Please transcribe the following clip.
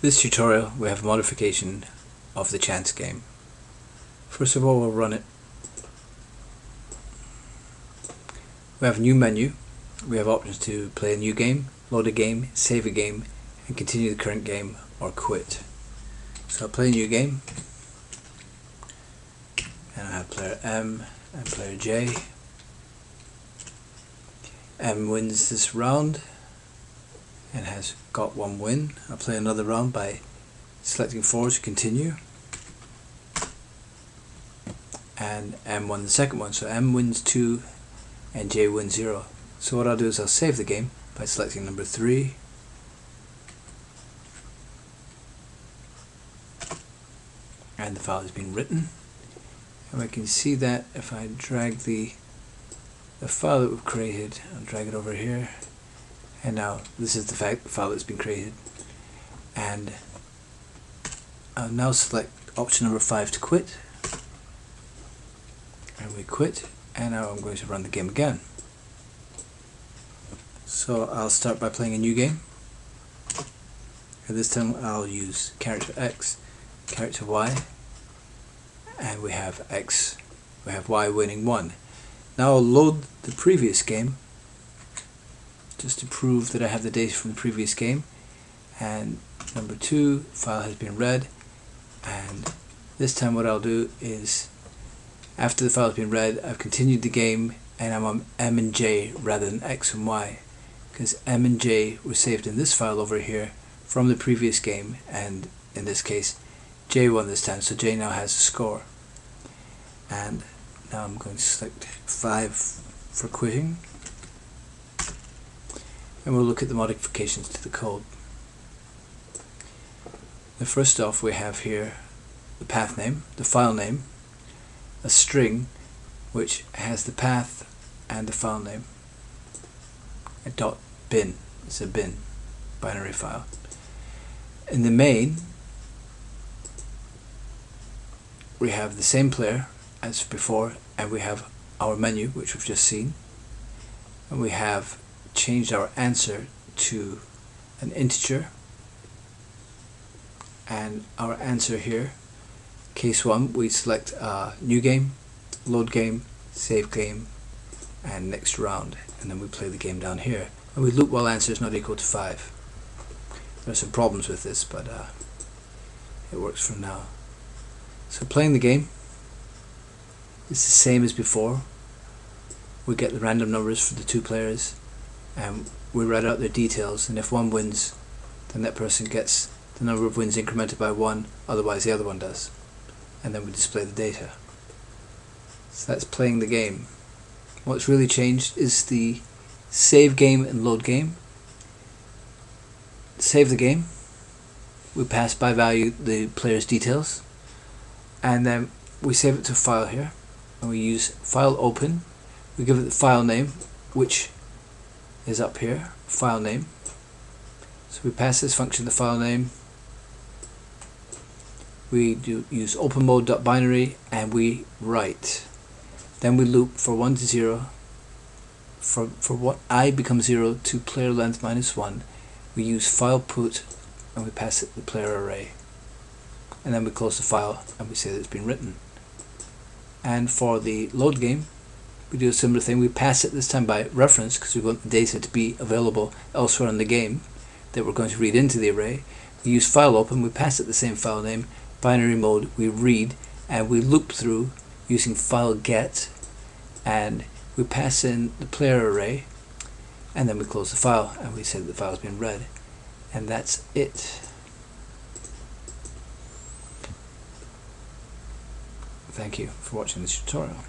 This tutorial we have a modification of the chance game. First of all, we'll run it. We have a new menu. We have options to play a new game, load a game, save a game, and continue the current game or quit. So I'll play a new game, and I have player M and player J. M wins this round and has got one win. I'll play another round by selecting forward to continue, and M won the second one, so M wins 2 and J wins 0. So what I'll do is I'll save the game by selecting number 3, and the file has been written, and we can see that if I drag the file that we've created, I'll drag it over here, and now this is the file that's been created, and I'll now select option number 5 to quit, and we quit, and now I'm going to run the game again. So I'll start by playing a new game, and this time I'll use character X, character Y, and we have Y winning 1. Now I'll load the previous game just to prove that I have the data from the previous game, and number 2 file has been read, and this time what I'll do is after the file has been read, I've continued the game and I'm on M and J rather than X and Y, because M and J were saved in this file over here from the previous game, and in this case J won this time, so J now has a score. And now I'm going to select 5 for quitting, and we'll look at the modifications to the code. Now first off, we have here the path name, the file name, a string which has the path and the file name, a .bin, it's a bin binary file. In the main we have the same player as before, and we have our menu which we've just seen, and we have changed our answer to an integer, and our answer here, case 1, we select new game, load game, save game, and next round, and then we play the game down here, and we loop while answer is not equal to 5. There are some problems with this, but it works for now. So playing the game is the same as before. We get the random numbers for the 2 players, and we write out their details, and if one wins, then that person gets the number of wins incremented by 1, otherwise the other one does, and then we display the data. So that's playing the game. What's really changed is the save game and load game. Save the game, we pass by value the player's details, and then we save it to a file here, and we use file open, we give it the file name which is up here, file name, so we pass this function the file name, we use open mode.binary, and we write, then we loop for 1 to 0, for what I becomes 0 to player length -1, we use fileput, and we pass it the player array, and then we close the file and we say that it's been written. And for the load game we do a similar thing. We pass it this time by reference because we want the data to be available elsewhere in the game that we're going to read into the array. We use file open, we pass it the same file name, binary mode, we read, and we loop through using fileget, and we pass in the player array, and then we close the file and we say that the file has been read, and that's it. Thank you for watching this tutorial.